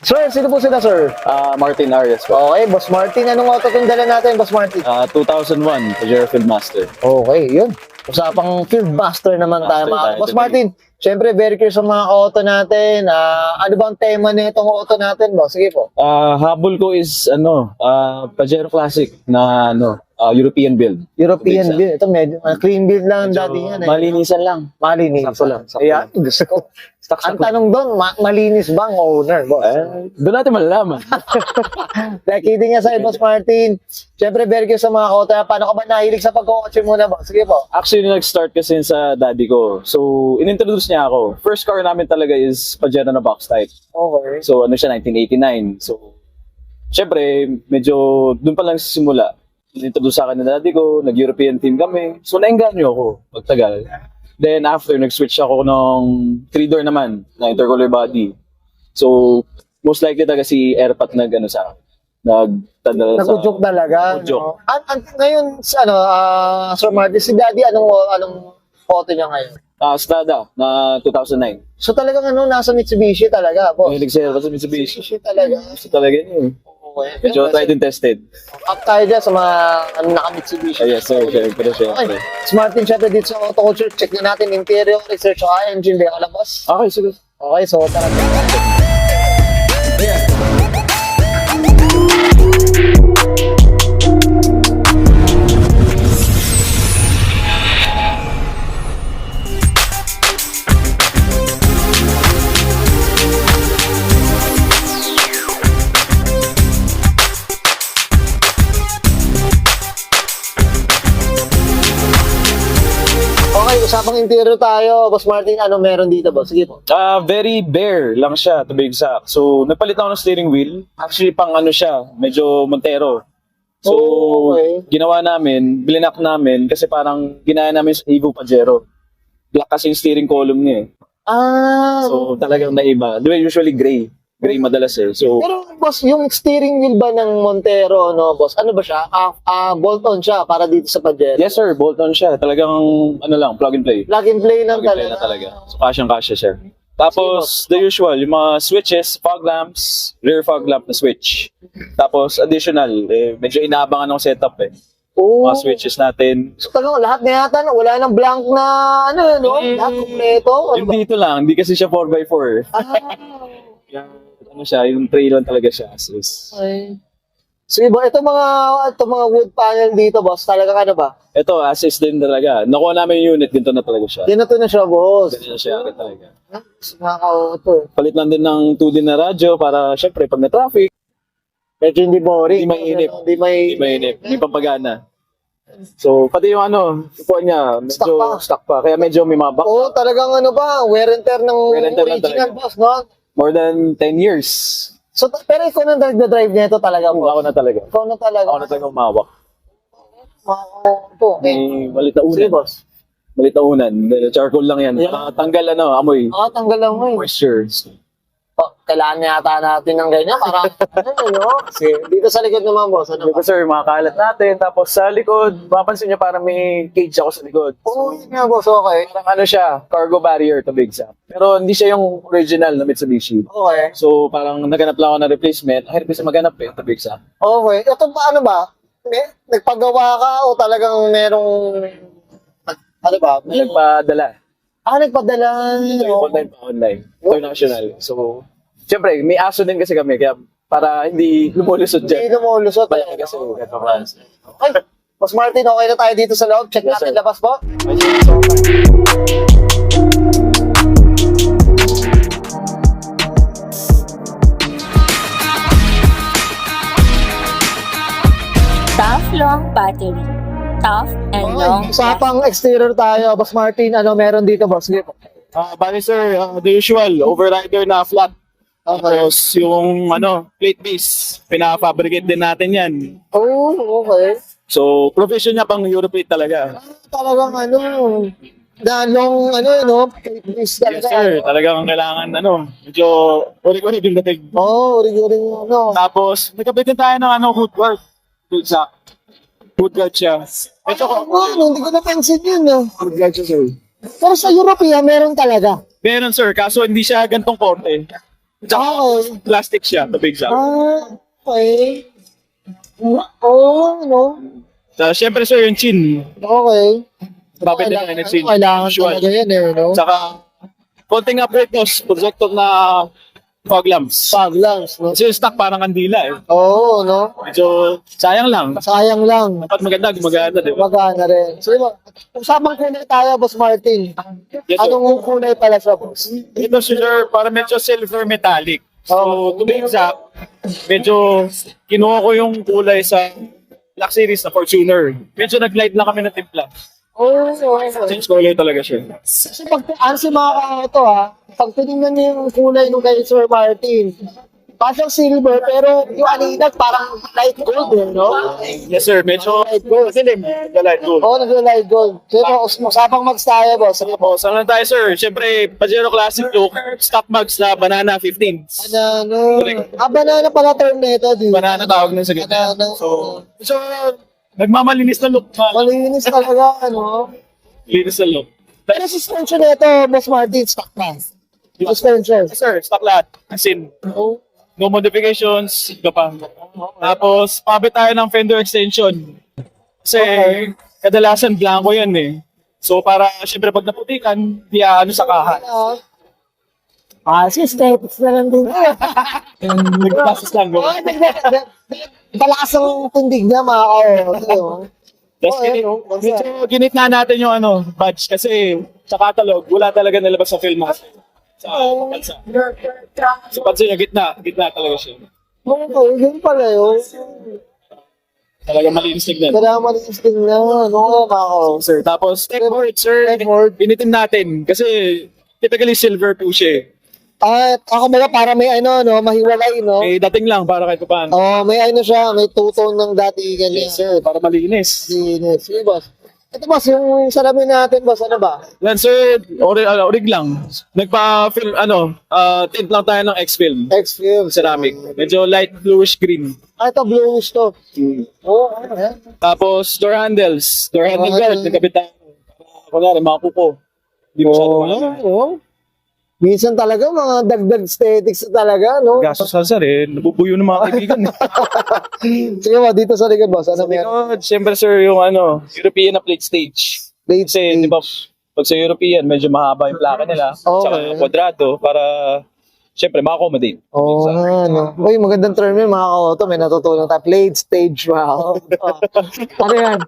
Sir, sino po sila, sir? Martin Arias po. Okay, Boss Martin, anong auto itong dala natin, Boss Martin? 2001, Pajero Fieldmaster. Okay, yun. Usapang field master naman tayo. Master tayo Boss today. Martin, syempre very curious sa mga auto natin. Ano ba ang tema nitong auto natin, boss? Sige po. Habol ko is Pajero Classic na European build. European Big build. Ito medyo clean build lang dati yan. Malinisan lang. Malinis. Sakto lang, sakto Ayan, lang. gusto ko. Ang tanong doon, malinis ba ang owner, boss? Doon natin malalaman. Like, kidding nga sa'yo, Boss Martin. Syempre, very curious sa mga auto. Paano ka ba nahilig sa pagkakotse muna, boss? Sige po. Actually, nag-start kasi sa daddy ko. So, in-introduce niya ako. First car namin talaga is Pajero na box type. Okay. So, siya, 1989. So, syempre, medyo doon pa lang simula. In-introduce sa akin ng daddy ko, nag-European team kami. So, naengganyo ako pagtagal. Then, after, nag-switch ako ng 3-door naman, na intercooler body. So, most likely talaga si Airpat sa akin. Nagtadala sa... Nag-udyok talaga. Nag-udyok. No? Ngayon, Sir Martin, si Daddy, anong auto niya ngayon? Strada na 2009. So talagang nasa Mitsubishi talaga, boss. Mahilig siya sa Mitsubishi. Mitsubishi talaga. Gusto talaga niya. Okay. Medyo tried and tested. Up tayo dyan sa mga naka-Mitsubishi. Yes, sir. Syempre, syempre. Okay. Smartin, syempre dito sa auto culture, check na natin interior, research, engine, ba yung boss? Okay, sige. Okay, so tara. Okay, usapang interior tayo. Boss Martin, ano meron dito, boss? Sige po. Very bare lang siya, to be exact. So, nagpalit ako ng steering wheel. Actually, pang siya, medyo Montero. So, Okay. ginawa namin, blinak namin, kasi parang ginaya namin sa Evo Pajero. Black kasi yung steering column niya eh. So, talagang naiba. Di ba, usually gray. Gray madalas eh. So, Pero boss, yung steering wheel ba ng Montero, boss? Ano ba siya? Bolt-on siya para dito sa Pajero? yes sir, bolt-on siya. Talagang, plug and play. Plug and play lang Plug and play talaga. na talaga. So, kasyang-kasya siya. Tapos, the usual, yung mga switches, fog lamps, rear fog lamp na switch. Tapos, additional, medyo inaabangan ng setup eh. Oo. Mga switches natin. So talagang lahat na yata, wala nang blank na, lahat kompleto. Yung dito lang, hindi kasi siya 4x4. Yung tray lang talaga siya. Okay. So iba, ito mga wood panel dito, boss, talaga ba? Ito, assist din talaga. Nakuha namin yung unit, ganito na talaga siya. Dito na siya, boss. Ganito na siya agad talaga. Nakaka-auto. Palit lang din ng 2D na radyo para, syempre, pag na-traffic, Medyo hindi boring. Hindi mainip. Hindi hindi mainip, hindi pampagana. So, pati yung upuan niya, medyo stuck pa. Kaya medyo may mga back. Oo, talagang wear and tear ng Wear and tear lang original, talaga. boss, no? More than 10 years. So, pero ikaw na nag-drive nito talaga, boss. Ako na talaga. Ikaw na talaga. Ako na talaga umawak. Ito. May malit na Sige, unan. boss. Malit na unan. Charcoal lang yan. Yeah. Tanggal amoy. Tanggal lang mo eh. Moisture. Kailangan yata natin ng ganyan para Kasi dito sa likod naman, boss. Ano Dito ba? sir, mga kalat natin. Tapos sa likod, mapansin niyo parang may cage ako sa likod. Oo, yun nga, boss. Okay. Parang siya, cargo barrier to big exact. Pero hindi siya yung original na Mitsubishi. Okay. So parang naganap lang ako ng replacement. Hirap kasi maganap to big exact. Okay. Ito ba, ano ba? Nagpagawa ka o talagang merong... Ano ba? Nagpadala. Nagpadala. Online pa online. International. So, siyempre, may aso din kasi kami. Kaya para hindi lumulusot Hindi dyan. lumulusot. Kaya kasi Ay, Boss Martin, okay na tayo dito sa loob. Check Yes, natin sir. labas po. Tough long battery. Tough and long. Usapang exterior tayo. Boss Martin, ano meron dito, boss? Sige po. Bali sir, the usual, overrider na flat. Okay. Tapos yung plate base, pina-fabricate din natin yan. Oh, okay. So, provision niya pang Europlate talaga. Talagang na long, please Yes talaga. sir, talagang kailangan medyo uri-uri yung dating. Oo, uri-uri Tapos, nagkabit din tayo ng hood guard. Exact. Hood guard siya. Ito ko, Hindi ko napansin yun, hood guard siya sir. Pero sa European, meron talaga. Meron sir, kaso hindi siya gantong korte. Tsaka Okay. plastic siya, tubig siya. Okay. Oo, no? Siyempre sir, yung chin. Okay. Babit na lang yung chin. Kailangan Usual. talaga yan eh, no? Tsaka, konting upgrade ko, projector na fog lamps. Fog lamps, no? Kasi yung stock parang kandila eh. Oo, no? Medyo sayang lang. Sayang lang. Dapat maganda, gumagana, di ba? Magana rin. So, diba, usapang kulay tayo, Boss Martin. Yes, sir. Anong kulay pala siya, Boss? Ito sir, para medyo silver metallic. So, to be exact, medyo kinuha ko yung kulay sa Black Series na Fortuner. Medyo nag-light lang kami ng timpla. Oo, okay. Change color talaga siya. Kasi pag, ano si mga kauto ha, pag tinignan niyo yung kulay nung kay Sir Martin, parang silver, pero yung aninag parang light gold eh, no? Yes sir, medyo Light gold. masilim. Light gold. Oo, nag-light gold. Pero usapang mags tayo, boss. Sige po. O, saan lang tayo sir? Siyempre, Pajero Classic look, stock bags na banana 15. Banana. Banana pala term na ito, di ba? Banana tawag na sa gitna. Banana. So, nagmamalinis na look. Malinis talaga, ano? Linis na look. Pero suspension na ito, Boss Martin, stock na. Suspension. Yes, sir, stock lahat. As in, Oo. no modifications, iba pa. Tapos, pabit tayo ng fender extension. Kasi, kadalasan blanco yan eh. So, para, syempre, pag naputikan, di ano sa kahan. Si aesthetics na lang din. Nagpapas lang. Go. Malakas ang tindig niya, mga kauto. Tapos, medyo ginitna natin yung badge. Kasi, sa catalog, wala talaga nalabas sa film natin. Sa bansa. Sa bansa niya, gitna talaga siya. Oo, yun pala yun. Talaga malinis tignan. Kailangan malinis din na, no, mga Sir, tapos, techboard, sir, Techboard. binitin natin. Kasi, typically silver po siya eh. At ako mga para may no, mahiwalay, no? May dating lang para kahit paano. Oh, may siya, may two-tone ng dati ganyan. Yes, sir, para malinis. Linis. Sige, boss. Ito, boss, yung salamin natin, boss, ano ba? Yan, sir, orig lang. Nagpa-film, tint lang tayo ng X-film. X-Film. Ceramic. Medyo light bluish green. Ito, bluish to. Oo, ano yan? Tapos, door handles. Door handle guard, nagkabit tayo. Kunwari, mga kuko. Hindi mo siya Oo. Minsan talaga, mga dagdag aesthetics na talaga, no? Gastos sa sir eh. Nabubuyo ng mga kaibigan. Sige, boss, dito sa likod, boss. Ano yan? Siyempre, sir, yung European na plate stage. Plate Kasi, stage. di ba, pag sa European, medyo mahaba yung plaka nila. Okay. Tsaka kwadrado para, siyempre, ma-accommodate. Oo nga, no? Uy, magandang term yun, mga kauto. May natutunan tayo. Plate stage, wow. Ano yan?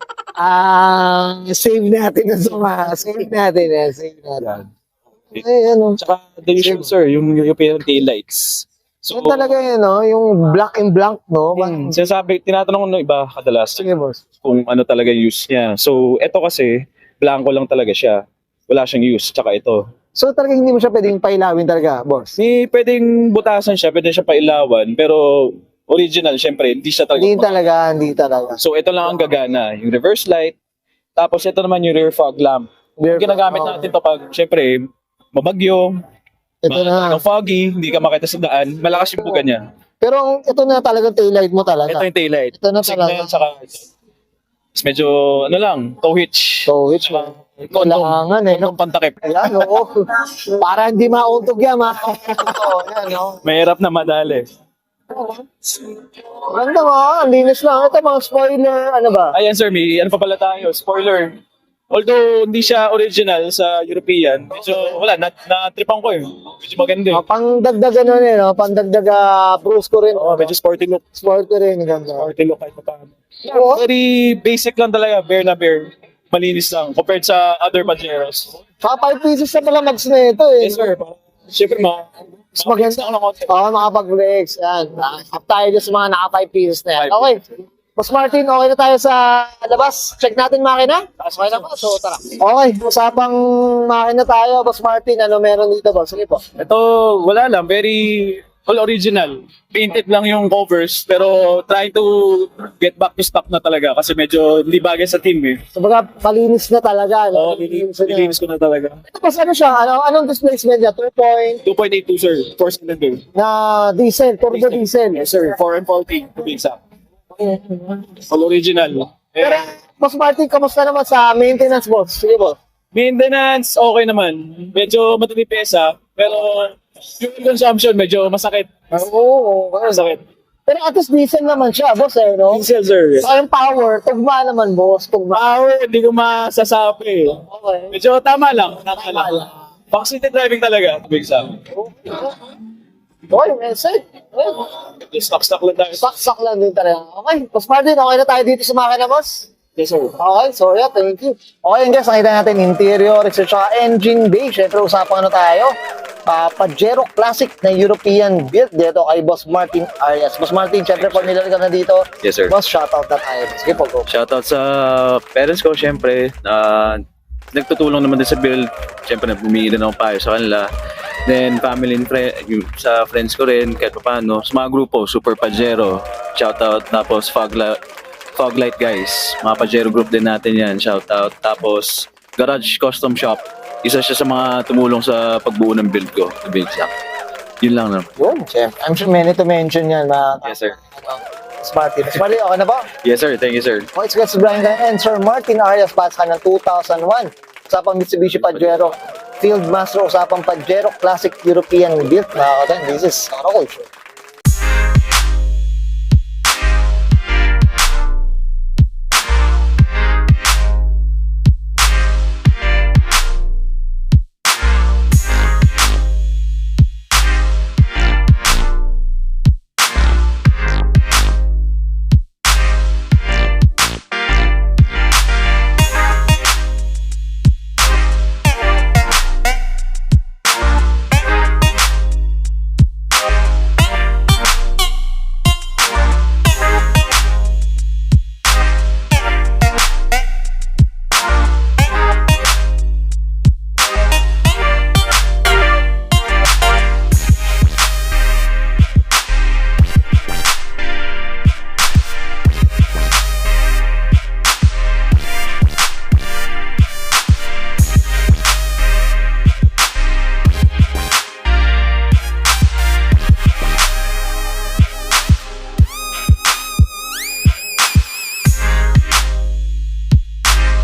Save natin na suma. Save natin. Yan. Ay, ano. Tsaka, the usual, sir, yung European tail lights. So, Yun talaga yun, no? Yung black and blank, no? sinasabi, tinatanong ko ng iba kadalas Sige, boss. kung ano talaga yung use niya. So, eto kasi, blanco lang talaga siya. Wala siyang use, tsaka ito. So, talaga hindi mo siya pwedeng pailawin talaga, boss? Pwedeng butasan siya, pwede siya pailawan, pero original, syempre, hindi siya talaga. Hindi talaga. So, ito lang ang gagana, yung reverse light, tapos ito naman yung rear fog lamp. Rear fog, Ginagamit okay. natin to pag, syempre, mabagyo, Ito na. foggy, hindi ka makita sa daan, malakas yung buga niya. Pero ito na talagang taillight mo talaga. Ito yung taillight. Ito na Signal, talaga. tsaka, Tapos medyo, tow hitch. So, which one? Kailangan eh, no? Kondom pantakip. Ayan, oo. Para hindi mauntog yan, mga kauto. Ayan, no? Mahirap na madali. Ganda mo, ang linis lang. Ito mga spoiler, ano ba? Ayan sir, may ano pa pala tayo, spoiler. Although hindi siya original sa European, medyo wala, na-tripan ko eh. Medyo maganda eh. Pangdagdag ano rin, no? Pangdagdag Bruce ko rin. Oo, medyo sporty look. Sport ko rin, ganda. Sporty look kahit pa paano. Oo. Very basic lang talaga, bare na bare. Malinis lang compared sa other Pajeros. Saka 5 pieces na pala mags na ito eh. Yes sir, siyempre Mas maganda. ako ng konti. Oo, makapag-flex. Yan. Up tayo dyan sa mga naka 5 pieces na yan. Okay. Boss Martin, okay na tayo sa labas. Check natin makina. Okay na po. So, tara. Okay. Usapang makina tayo, Boss Martin. Ano meron dito, boss? Sige po. Ito, wala lang, very all original. Painted lang yung covers, pero try to get back to stock na talaga kasi medyo hindi bagay sa team eh. So, baga, malinis na talaga. Oo, No? Nilinisan niya. nilinis ko na talaga. Tapos ano siya? Anong displacement niya? 2 point 2.82 sir, 4 cylinder. na diesel, turbo diesel. Yes sir, 4 and 40 to be exact. All original. Pero, Eh, Boss Martin, kamusta naman sa maintenance, boss? Sige po. maintenance, okay naman. Medyo matindi pesa, pero Fuel consumption, medyo masakit. Oo, okay. Masakit. Pero at least diesel naman siya, boss eh, no? Diesel, sir. So, yung power, tugma naman, boss. Tugma. Power, hindi ko masasabi. Okay. Medyo tama lang. Tama lang. Backseat driving talaga. Big Sam. Okay, message. Okay. Stock lang tayo. Saksak lang din talaga. Okay, Boss Martin, okay na tayo dito sa makina, boss? Yes, sir. Okay, so yeah, thank you. Okay, guys, nakita natin interior, etc. Engine bay. Siyempre, usapang ano tayo? Pajero Classic na European build dito kay Boss Martin Arias. Boss Martin, siyempre, familiar ka na dito. Yes, sir. Boss, shoutout na tayo. Sige po, go. Shoutout sa parents ko, syempre. Nagtutulong naman din sa build. Syempre, bumili din ako payo sa kanila. Then, family and sa friends ko rin, kahit pa paano. Sa mga grupo, Super Pajero. Shoutout. Tapos, Foglight guys. Mga Pajero group din natin yan. Shoutout. Tapos, Garage Custom Shop. Isa siya sa mga tumulong sa pagbuo ng build ko. The Big Sam. Yun lang na. Yun, siyempre. I'm sure many to mention yan. Yes, sir. Boss Martin. Boss Martin, okay na ba? Yes, sir. Thank you, sir. Okay, so guys, Brian and Sir Martin Arias, pass ka ng 2001. Usapang Mitsubishi Pajero Field Master, usapang Pajero Classic European build. This is culture.